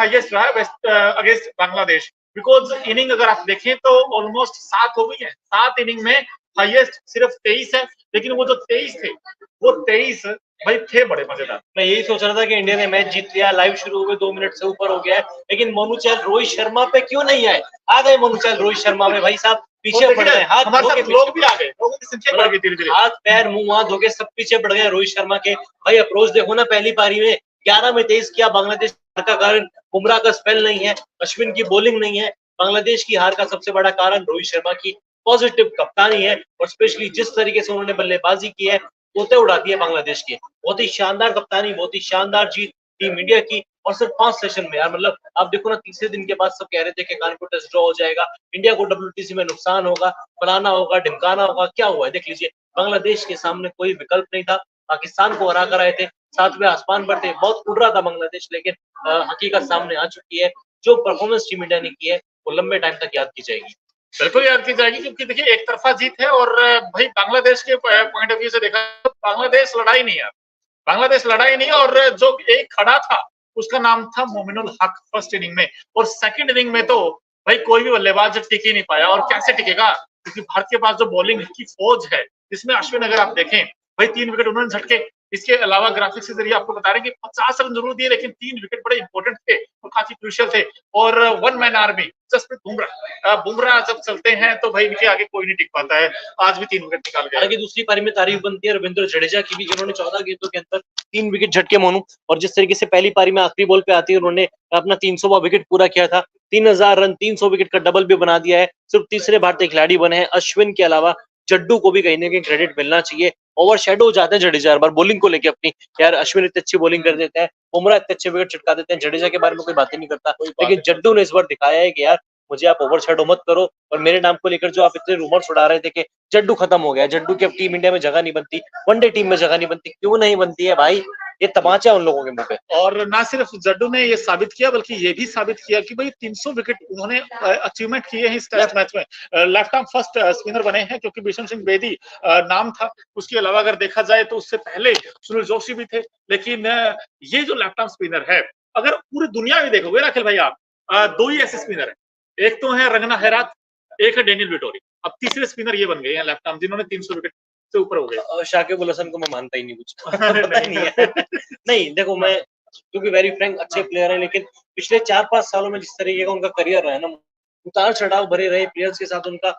Highest रहा है best against Bangladesh, because inning अगर आप देखें तो ऑलमोस्ट 7 हो गई है। 7 इनिंग में हाईएस्ट सिर्फ 23 है, लेकिन वो जो 23 थे वो 23 भाई थे बड़े मजेदार। मैं यही सोच रहा था कि इंडिया ने मैच जीत लिया, लाइव शुरू हुए 2 मिनट से ऊपर हो गया है, लेकिन मोनू चहल रोहित शर्मा पे क्यों नहीं आए? आ गए मोनू चहल रोहित शर्मा में, भाई साहब पीछे पड़ गए, हाथ हमारे धो के साथ लोग भी आ गए, लोगों की संख्या बढ़ गई धीरे-धीरे। हाथ पैर मुंह हाथ धो के सब पीछे पड़ गए रोहित शर्मा के। भाई अप्रोच देखो ना, पहली पारी में 11 में 23 किया बांग्लादेश का कारण बुमराह का स्पेल नहीं है, अश्विन की बॉलिंग नहीं है। बांग्लादेश की हार का सबसे बड़ा कारण रोहित शर्मा की पॉजिटिव कप्तानी है, और स्पेशली जिस तरीके से उन्होंने बल्लेबाजी की है, तोते उड़ा दिए बांग्लादेश के। बहुत ही शानदार कप्तानी, बहुत ही शानदार जीत टीम इंडिया की, और सिर्फ 5 सेशन में यार। मतलब आप देखो ना, तीसरे दिन के बाद सब कह रहे थे कि कानपुर टेस्ट ड्रॉ हो जाएगा, इंडिया को WTC में नुकसान होगा, फलाना होगा ढिमकाना होगा। क्या हुआ है देख लीजिए, बांग्लादेश के सामने कोई विकल्प नहीं था। पाकिस्तान को हरा कर आए थे, 7वें आसमान पर थे, बहुत उड़ रहा था बांग्लादेश, लेकिन हकीकत सामने आ चुकी है। जो परफॉर्मेंस टीम इंडिया ने की है वो लंबे टाइम तक याद की जाएगी। बिल्कुल याद की जाएगी, क्योंकि देखिए एक तरफा जीत है, और भाई बांग्लादेश के पॉइंट ऑफ व्यू से देखा तो बांग्लादेश लड़ाई नहीं है, बांग्लादेश लड़ाई नहीं है। और जो एक खड़ा था उसका नाम था मोमिनुल हक फर्स्ट इनिंग में, और सेकंड इनिंग में तो भाई कोई भी बल्लेबाज टिक ही नहीं पाया। और कैसे टिकेगा, क्योंकि भारत के पास जो बॉलिंग की फौज है, जिसमें अश्विन अगर आप देखें भाई 3 विकेट उन्होंने झटके। इसके अलावा ग्राफिक्स के जरिए आपको बता रहे हैं कि 50 रन जरूर दिए, लेकिन 3 विकेट बड़े इंपॉर्टेंट थे और काफी क्रूशियल थे। और one man army Jasprit Bumrah, Bumrah जब चलते हैं तो भाई इनके आगे कोई नहीं टिक पाता है। आज भी 3 विकेट निकाल गया। हालांकि दूसरी पारी में तारीफ बनती है रविंद्र जडेजा की भी, जिन्होंने 14 गेंदों के अंदर 3 विकेट झटके मोनू। और जिस तरीके से पहली पारी में आखिरी बॉल पे आती है उन्होंने अपना 300वां विकेट पूरा किया था, 3000 रन 300 विकेट का डबल भी बना दिया है। सिर्फ तीसरे भारतीय खिलाड़ी बने हैं अश्विन के अलावा। जड्डू को भी कहीं ना कहीं क्रेडिट मिलना चाहिए। ओवर शेडो हो जाते हैं जडेजा हर बार बॉलिंग को लेके अपनी, यार अश्विन इतनी अच्छी बॉलिंग कर देते हैं, बुमराह इतने अच्छे विकेट चिटका देते हैं, जडेजा के बारे में कोई बात ही नहीं करता। लेकिन जड्डू ने इस बार दिखाया है कि यार मुझे आप ओवर शेडो मत करो। और मेरे नाम को लेकर जो आप इतने रूमर्स उड़ा रहे थे कि जड्डू खत्म हो गया, जड्डू की अब टीम इंडिया में जगह नहीं बनती, वनडे टीम में जगह नहीं बनती, क्यों नहीं बनती है भाई? ये तमाचा उन लोगों के मुंह पे। और ना सिर्फ जड्डू ने ये साबित किया, बल्कि ये भी साबित किया कि भाई 300 विकेट उन्होंने अचीवमेंट किए हैं इस टेस्ट मैच में। लेफ्ट आर्म फर्स्ट स्पिनर बने हैं, क्योंकि बिशन सिंह बेदी नाम था। उसके अलावा अगर देखा जाए तो उससे पहले सुनील जोशी भी थे। लेकिन ये जो लेफ्ट आर्म स्पिनर है, अगर पूरी दुनिया में देखोगे ना अखिल भाई आप, 2 ही ऐसे स्पिनर है, एक तो है रंगना हैरात, एक है डेनियल विटोरी। अब तीसरे स्पिनर ये बन गए हैं लेफ्ट आर्म, जिन्होंने 300 विकेट से ऊपर हो गए। शाकिब अल हसन को मैं मानता ही नहीं कुछ पता ही नहीं है। नहीं देखो, मैं क्योंकि वेरी फ्रैंक अच्छे प्लेयर है, लेकिन पिछले 4-5 सालों में जिस तरीके का उनका करियर रहा है ना, उतार चढ़ाव भरे रहे प्लेयर्स के साथ उनका।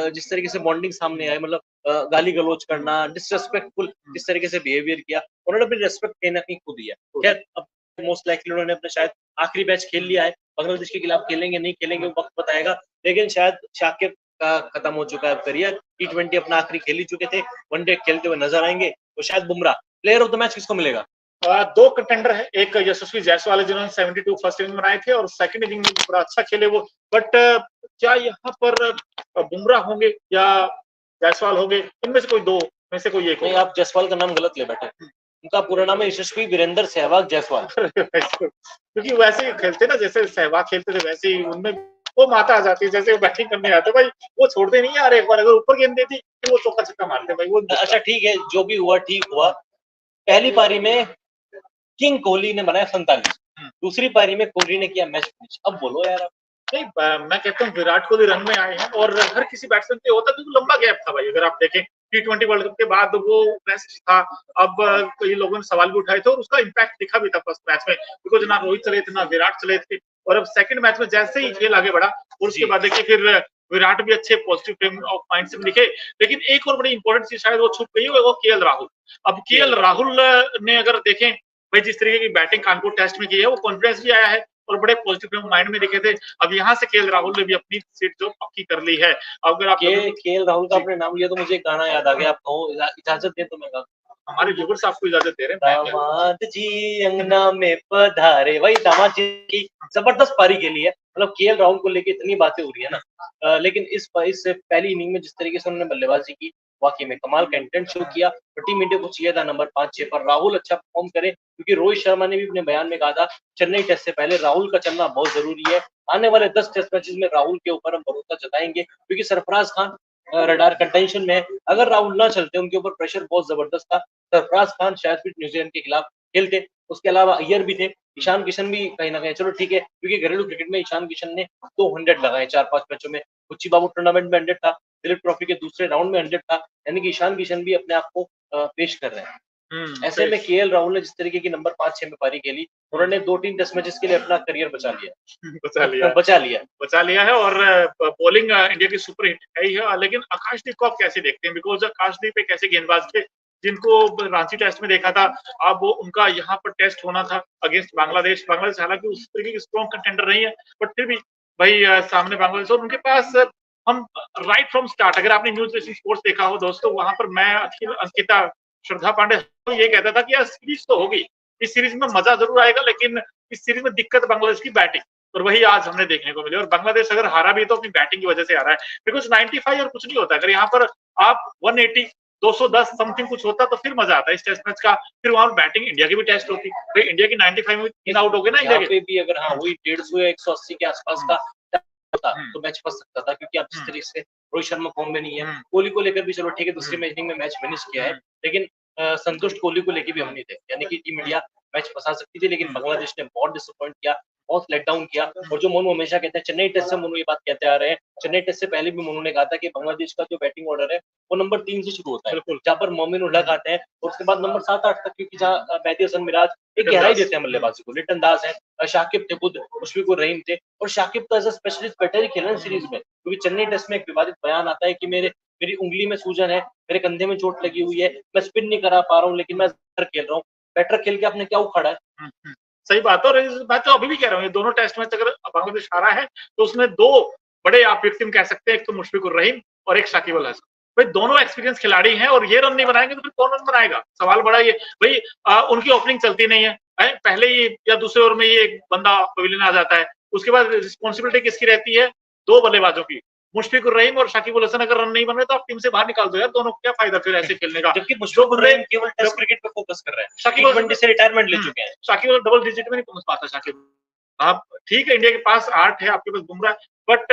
जिस तरीके से बॉन्डिंग सामने आई, मतलब गाली गलौज करना, डिसरेस्पेक्टफुल जिस तरीके से बिहेवियर किया, उन्होंने अपनी रेस्पेक्ट कहीं ना कहीं खो दिया। खैर अब मोस्ट लाइकली उन्होंने अपना शायद आखिरी मैच खेल लिया है, बांग्लादेश के खिलाफ खेलेंगे नहीं खेलेंगे वो वक्त बताएगा। लेकिन शायद शाकिब का खत्म हो चुका है करियर, T20 अपना आखिरी खेल ही चुके थे, वनडे खेलते हुए नजर आएंगे। तो शायद Bumrah player of the match किसको मिलेगा? 2 कंटेंडर है, एक यशस्वी जायसवाल है जिन्होंने 72 फर्स्ट इनिंग बनाए थे, और सेकंड इनिंग में बड़ा अच्छा खेले वो। बट क्या यहाँ पर बुमराह होंगे या जायसवाल होंगे? इनमें से कोई 2 में से कोई एक नहीं, आप जायसवाल का नाम गलत ले बैठे। उनका पूरा नाम है यशस्वी वीरेंद्र सहवाग जायसवाल। क्योंकि वैसे ही खेलते ना, जैसे सहवाग खेलते थे वैसे ही उनमें वो माता आ जाती है। जैसे वो बैटिंग करने आते भाई, वो छोड़ते नहीं यार, एक बार अगर ऊपर गेंद देती तो वो चौका छक्का मारते भाई वो। अच्छा ठीक है, जो भी हुआ ठीक हुआ। पहली पारी में किंग कोहली ने बनाया 47, दूसरी पारी में कोहली ने किया मैच फिनिश। अब बोलो यार आप। नहीं, मैं कहता हूँ विराट कोहली रन में आए हैं, और हर किसी बैट्समैन पे होता है, क्योंकि लंबा गैप था भाई। अगर आप देखें T20 वर्ल्ड कप के बाद वो बेस्ट था। अब कई लोगों ने सवाल भी उठाए थे, और उसका इम्पैक्ट दिखा भी था फर्स्ट मैच में, बिकॉज ना रोहित चले थे ना विराट चले थे। और अब सेकंड मैच में जैसे ही खेल आगे बढ़ा, और उसके बाद देखिए फिर विराट भी अच्छे पॉजिटिव फ्रेम ऑफ माइंड से दिखे। लेकिन एक और बड़ी इंपॉर्टेंट चीज शायद वो छूट गई है, वो KL राहुल। अब KL राहुल ने अगर देखें भाई, जिस तरीके की बैटिंग कानपुर टेस्ट में की है, वो कॉन्फिडेंस भी आया है और बड़े पॉजिटिव माइंड में दिखे थे। अब यहाँ से KL राहुल ने भी अपनी सीट जो पक्की कर ली है। अगर आप KL राहुल का आपने नाम लिया तो मुझे एक गाना याद आ गया। आप कहो इजाजत दे तो मैं गा। हमारे व्यूअर्स आपको इजाजत दे रहे हैं। दामाद जी अंगना में पधारे, वही दामाद जी की जबरदस्त पारी के लिए, मतलब KL राहुल को लेके इतनी बातें हो रही है ना। लेकिन इस पहली इनिंग में जिस तरीके से उन्होंने बल्लेबाजी की, वाकई में कमाल कंटेंट शो किया। और टीम इंडिया को चाहिए था नंबर 5-6 पर राहुल अच्छा परफॉर्म करे, क्योंकि रोहित शर्मा ने भी अपने बयान में कहा था चेन्नई टेस्ट से पहले राहुल का चलना बहुत जरूरी है। आने वाले 10 टेस्ट मैचेस में राहुल के ऊपर हम भरोसा जताएंगे, क्योंकि सरफराज खान रडार कंटेंशन में है। अगर राहुल ना चलते, उनके ऊपर प्रेशर बहुत जबरदस्त था, सरफराज खान शायद फिर न्यूजीलैंड के खिलाफ खेलते। उसके अलावा अय्यर भी थे, ईशान किशन भी कहीं ना कहीं, चलो ठीक है, क्योंकि घरेलू क्रिकेट में ईशान किशन ने 200 लगाए 4-5 मैचों में। कुची बाबू टूर्नामेंट में 100 था, दिलीप ट्रॉफी के दूसरे राउंड में 100 था, यानी कि ईशान किशन भी अपने आप को पेश कर रहे हैं। ऐसे में केएल राहुल ने जिस तरीके की नंबर 5-6 में पारी खेली, उन्होंने 2-3 टेस्ट मैचेस के लिए अपना करियर बचा लिया है। और बॉलिंग इंडिया की सुपर हिट है ही है। लेकिन आकाशदीप को आप कैसे देखते हैं? बिकॉज आकाशदीप एक ऐसे गेंदबाज थे जिनको रांची टेस्ट में देखा था, अब वो उनका यहाँ पर टेस्ट होना था अगेंस्ट बांग्लादेश। हालांकि उस तरीके की स्ट्रॉन्ग कंटेंडर नहीं है, बट फिर भी भाई सामने बांग्लादेश, और उनके पास हम राइट फ्रॉम स्टार्ट, अगर आपने न्यूज रेसिंग स्पोर्ट्स देखा हो दोस्तों, वहां पर मैं अंकिता श्रद्धा पांडे तो ये कहता था कि यार सीरीज तो होगी, इस सीरीज में मजा जरूर आएगा, लेकिन इस सीरीज में दिक्कत बांग्लादेश की बैटिंग, और वही आज हमने देखने को मिली। और बांग्लादेश अगर हारा भी तो अपनी बैटिंग की वजह से हारा है, बिकॉज 95 और कुछ नहीं होता। अगर यहाँ पर आप 180 210 समथिंग कुछ होता तो फिर मजा आता है इस टेस्ट मैच का। फिर वहां बैटिंग इंडिया की भी टेस्ट होती, तो इंडिया की 95 में 3 आउट हो गए ना इंडिया के भी। अगर हाँ वही 150 या 180 के आसपास का होता तो मैच फंस सकता था, क्योंकि अब जिस तरीके से रोहित शर्मा फॉर्म में नहीं है, कोहली को लेकर भी चलो ठीक है, दूसरी इनिंग में मैच फिनिश किया है, लेकिन संतुष्ट कोहली को लेकर भी हम नहीं थे, यानी कि टीम इंडिया मैच फंसा सकती थी, लेकिन बांग्लादेश ने बहुत डिसअपॉइंट किया, बहुत लेट डाउन किया। और जो मोनू हमेशा कहते हैं, चेन्नई टेस्ट से मोनू ये बात कहते आ रहे हैं, चेन्नई टेस्ट से पहले भी मोनू ने कहा था कि बांग्लादेश का जो बैटिंग ऑर्डर है वो नंबर 3 से शुरू होता है, जहाँ पर मोमिन उल हक आते हैं, और उसके बाद नंबर 7-8 तक, क्योंकि जहाँ मेहदी हसन मिराज एक गहराई देते हैं बल्लेबाजी को, लिटन दास है, शाकिब थे खुद, मुशफिकुर रहीम थे, और शाकिब तो एज अ स्पेशलिस्ट बैटर ही खेला सीरीज में, क्योंकि चेन्नई टेस्ट में एक विवादित बयान आता है कि मेरी उंगली में सूजन है, मेरे कंधे में चोट लगी हुई है, मैं स्पिन नहीं करा पा रहा हूँ, लेकिन मैं बेटर खेल रहा हूँ। बेटर खेल के आपने क्या उखाड़ा है? सही बात है। और मैं तो अभी भी कह रहा हूँ, ये दोनों टेस्ट मैच अगर बांग्लादेश हारा है तो उसमें 2 बड़े आप विक्टिम कह सकते हैं, एक तो मुशफिकुर रहीम और एक शाकिब अल हसन। भाई दोनों एक्सपीरियंस खिलाड़ी हैं, और ये रन नहीं बनाएंगे तो फिर कौन रन बनाएगा? सवाल बड़ा ये भाई। उनकी ओपनिंग चलती नहीं है, पहले ही या दूसरे ओवर में ये एक बंदा पवेलियन आ जाता है, उसके बाद रिस्पॉन्सिबिलिटी किसकी रहती है? 2 बल्लेबाजों की, मुशफिकुर रहीम और शाकिब अल हसन। अगर रन नहीं बन रहे तो आप टीम से बाहर निकाल दो यार, दोनों को क्या फायदा फिर ऐसे खेलने का? जबकि मुशफिकुर रहीम केवल टेस्ट क्रिकेट पे फोकस कर रहे हैं, शाकिब टी20 से रिटायरमेंट ले चुके हैं। शाकिब डबल डिजिट में नहीं पहुंच पाता शाकिब। आप ठीक है, इंडिया के पास 8 है, आपके पास बुमराह, बट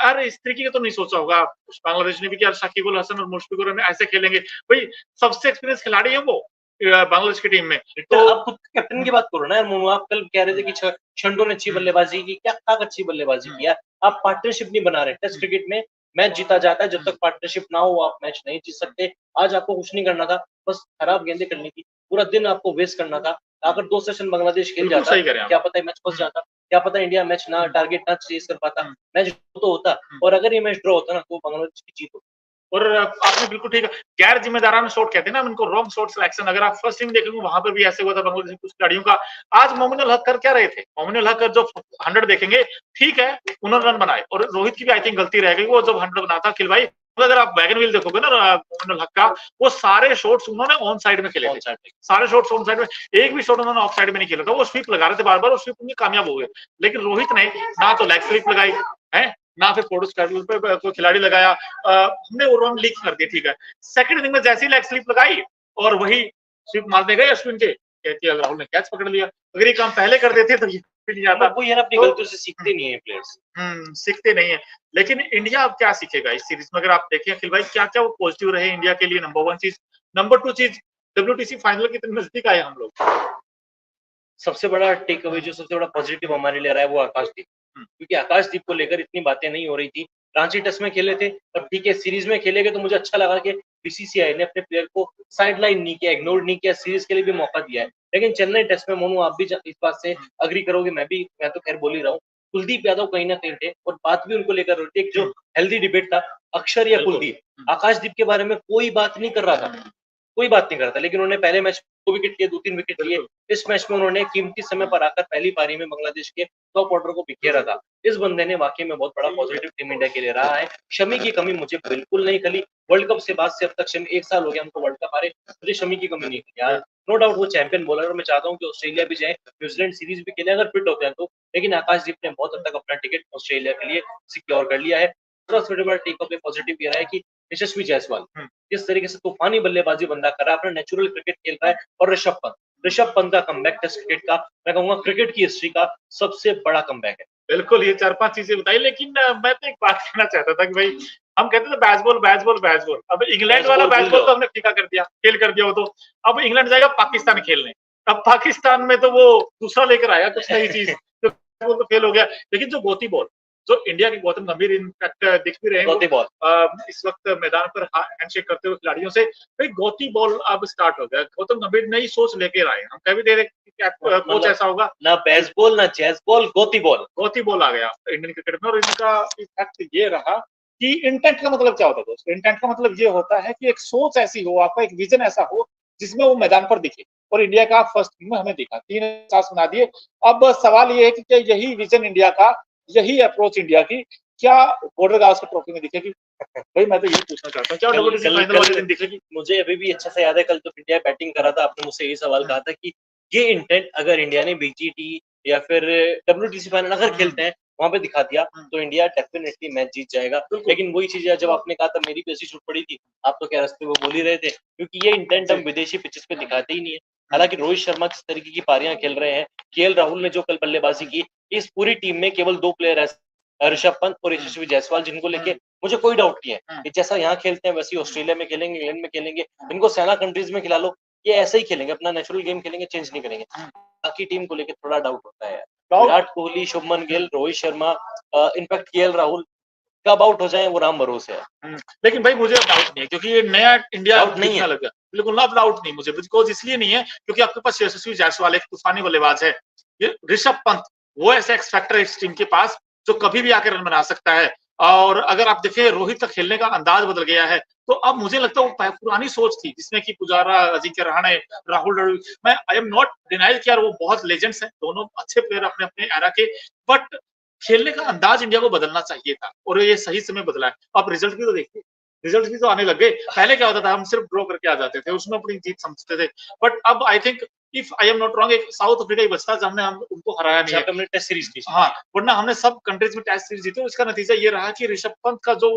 अरे इस तरीके का तो नहीं सोचा होगा बांग्लादेश ने भी कि यार शाकिब अल हसन और मुशफिकुर रहीम ऐसे खेलेंगे। भाई सबसे एक्सपीरियंस खिलाड़ी है वो बांग्लादेश की टीम में। तो आप खुद कैप्टन की बात करो ना यार मोनू, आप कल कह रहे थे कि शंडो ने अच्छी बल्लेबाजी की, क्या अच्छी बल्लेबाजी की यार? आप पार्टनरशिप नहीं बना रहे। टेस्ट क्रिकेट में मैच जीता जाता है, जब तक पार्टनरशिप ना हो आप मैच नहीं जीत सकते। आज आपको कुछ नहीं करना था, बस खराब गेंदें करनी थी, पूरा दिन आपको वेस्ट करना था। अगर 2 सेशन बांग्लादेश खेल जाता, क्या पता मैच फंस जाता, क्या पता इंडिया मैच ना टारगेट ना चेज कर पाता, मैच ड्रॉ तो होता, और अगर ये मैच ड्रॉ होता ना तो बांग्लादेश की जीत होती। और आपने बिल्कुल ठीक है, गैर जिम्मेदाराना शॉट कहते हैं ना उनको, रॉन्ग शॉट सिलेक्शन। अगर आप फर्स्ट इनिंग देखेंगे वहां पर भी ऐसे हुआ था बांग्लादेश कुछ खिलाड़ियों का। आज मोमिन उल हक कर क्या रहे थे? मोमिन उल हक जो 100 देखेंगे, ठीक है उन्होंने रन बनाए, और रोहित की भी आई थिंक गलती रह गई, वो जब 100 बना था। अखिल भाई अगर आप बैगन व्हील देखोगे ना मोमिन उल हक का, वो सारे शॉट्स उन्होंने ऑन साइड में खेले थे, सारे शॉट्स ऑन साइड में, एक भी शॉट उन्होंने ऑफ साइड में नहीं खेला था। वो स्वीप लगा रहे थे बार बार, और स्वीप उनके कामयाब हो गए। लेकिन रोहित ने ना तो लेग स्वीप लगाई है, ना फिर फोर्स पे कोई खिलाड़ी लगाया, हमने वो रन लीक कर दिया। ठीक है, सेकंड इनिंग में जैसी लेग स्लिप लगाई और वही स्वीप मारने गए अश्विन के, केएल राहुल ने कैच पकड़ लिया। अगर ये काम पहले कर देते तो ये नहीं आता। वो यार अपनी गलतियों से सीखते नहीं है प्लेयर्स, सीखते नहीं है। लेकिन इंडिया अब क्या सीखेगा इस सीरीज में? अगर आप देखें अखिल भाई, क्या क्या वो पॉजिटिव रहे इंडिया के लिए? नंबर 1 चीज, नंबर 2 चीज, WTC फाइनल कितने नजदीक आए हम लोग। सबसे बड़ा टेक अवे, जो सबसे बड़ा पॉजिटिव हमारे लिए रहा है वो आकाशदीप, क्योंकि आकाशदीप को लेकर इतनी बातें नहीं हो रही थी। रांची टेस्ट में खेले थे, अब ठीक है सीरीज में खेलेंगे, तो मुझे अच्छा लगा कि बीसीसीआई ने अपने प्लेयर को साइडलाइन नहीं किया, इग्नोर नहीं किया, सीरीज के लिए भी मौका दिया है। लेकिन चेन्नई टेस्ट में मोनू आप भी इस बात से अग्री करोगे, मैं तो खैर बोल ही रहा हूँ, कुलदीप यादव कहीं ना कहीं थे, और बात भी उनको लेकर होती है। एक जो हेल्दी डिबेट था, अक्षर या कुलदीप, आकाशदीप के बारे में कोई बात नहीं कर रहा था, कोई बात नहीं करता, लेकिन उन्होंने पहले मैच 2 विकेट लिए, 2-3 विकेट लिए। इस मैच में उन्होंने कीमती समय पर आकर पहली पारी में बांग्लादेश के टॉप ऑर्डर को बिखेरा था। इस बंदे ने वाकई में बहुत बड़ा पॉजिटिव टीम इंडिया के लिए रहा है। शमी की कमी मुझे बिल्कुल नहीं खली, वर्ल्ड कप से बाद से अब तक शमी 1 साल हो गया हमको वर्ल्ड कप हारे, मुझे शमी की कमी नहीं खली यार। नो डाउट वो चैंपियन बॉलर, और मैं चाहता हूँ कि ऑस्ट्रेलिया भी जाए, न्यूजीलैंड सीरीज भी खेले अगर फिट होते हैं तो। लेकिन आकाशदीप ने बहुत हद तक अपना टिकट ऑस्ट्रेलिया के लिए सिक्योर कर लिया है। दूसरा बड़ा टेक अवे पॉजिटिव ये रहा है कि यशस्वी जायसवाल जिस तरीके से तूफानी बल्लेबाजी बंदा कर रहा है, अपना नेचुरल क्रिकेट खेल रहा है, और ऋषभ पंत का कमबैक टेस्ट क्रिकेट का, मैं कहूंगा क्रिकेट की हिस्ट्री का सबसे बड़ा कमबैक है। बिल्कुल, ये 4-5 चीजें बताई, लेकिन मैं तो एक बात कहना चाहता था कि भाई हम कहते थे बैट्सबॉल, अब इंग्लैंड वाला बैट्सबॉल तो हमने फीका कर दिया, फेल कर दिया। वो तो अब इंग्लैंड जाएगा पाकिस्तान खेलने, अब पाकिस्तान में तो वो दूसरा लेकर आया कुछ नई चीज, वो तो फेल हो गया। लेकिन जो गोती बॉल, जो इंडिया के गौतम गंभीर इनफैक्ट दिख भी रहे हैं गोती बॉल इस वक्त मैदान पर हैंडशेक करते हुए खिलाड़ियों से, भाई गोती बॉल अब स्टार्ट हो गया। गौतम गंभीर नई सोच लेकर आए, हम कह भी दे रहे कि क्या कोच ऐसा होगा। ना बेसबॉल ना चेस बॉल, गोती बॉल आ गया इंडियन क्रिकेट में। और इनका इफेक्ट ये रहा कि इंटेंट का मतलब क्या होता है दोस्तों? इंटेंट का मतलब ये होता है कि एक सोच ऐसी हो, आपका एक विजन ऐसा हो जिसमें वो मैदान पर दिखे। और इंडिया का फर्स्ट में हमें दिखा, 3 साल बना दिए। अब सवाल ये है कि क्या यही विजन इंडिया का, यही अप्रोच इंडिया की, क्या बॉर्डर गावस्कर ट्रॉफी में दिखेगी? भाई मैं तो ये पूछना चाहता हूँ, क्या डब्ल्यूटीसी फाइनल वाले दिन दिखेगी? मुझे अभी भी अच्छा से याद है, कल तो इंडिया बैटिंग कर रहा था, आपने मुझसे यही सवाल कहा था कि ये इंटेंट अगर इंडिया ने बीजीटी या फिर डब्ल्यूटीसी फाइनल अगर खेलते हैं वहां पे दिखा दिया तो इंडिया डेफिनेटली मैच जीत जाएगा। लेकिन वही चीज जब आपने कहा था, मेरी भी ऐसी छूट पड़ी थी, आप तो क्या रास्ते वो बोल ही रहे थे, क्योंकि ये इंटेंट हम विदेशी पिचेस पे दिखाते ही नहीं है। हालांकि रोहित शर्मा किस तरीके की पारियां खेल रहे हैं, केएल राहुल ने जो कल बल्लेबाजी की, इस पूरी टीम में केवल 2 प्लेयर है, ऋषभ पंत और यशस्वी जायसवाल, जिनको लेके मुझे कोई डाउट नहीं है कि जैसा यहाँ खेलते हैं वैसे ही ऑस्ट्रेलिया में खेलेंगे, इंग्लैंड में खेलेंगे, इनको सेना कंट्रीज में खिला लो, ये ऐसे ही खेलेंगे, अपना नेचुरल गेम खेलेंगे, चेंज नहीं करेंगे। बाकी टीम को लेकर थोड़ा डाउट होता है। विराट कोहली, शुभमन गिल, रोहित शर्मा, इनफैक्ट केएल राहुल कब आउट हो जाए वो राम भरोसे है। लेकिन भाई मुझे डाउट नहीं है, क्योंकि ये नया इंडिया डाउट नहीं है, लगा। बिल्कुल ना, डाउट नहीं मुझे, बिकॉज इसलिए नहीं है क्योंकि आपके पास यशस्वी जायसवाल एक तूफानी बल्लेबाज है। ये ऋषभ पंत वो ऐसा एक्स फैक्टर है इस टीम के पास जो कभी भी आकर रन बना सकता है। और अगर आप देखें रोहित का खेलने का अंदाज बदल गया है, तो अब मुझे लगता है वो पुरानी सोच थी जिसमें कि पुजारा, अजिंक्य रहाणे, राहुल द्रविड़, मैं आई एम नॉट डिनाइल कि यार वो बहुत लेजेंड्स हैं, दोनों अच्छे प्लेयर अपने अपने एरा के, बट खेलने का अंदाज इंडिया को बदलना चाहिए था और ये सही समय बदला है। अब रिजल्ट भी तो देखिए, रिजल्ट भी तो आने लग गए। पहले क्या होता था, हम सिर्फ ड्रॉ करके आ जाते थे, उसमें अपनी जीत समझते थे। बट अब I think, if I am not wrong, एक साउथ अफ्रीका ही बचता है, हमने हम उनको हराया नहीं है। हमने टेस्ट सीरीज की, हाँ, वरना हमने सब कंट्रीज में टेस्ट सीरीज जीती। इसका नतीजा ये रहा कि ऋषभ पंत का जो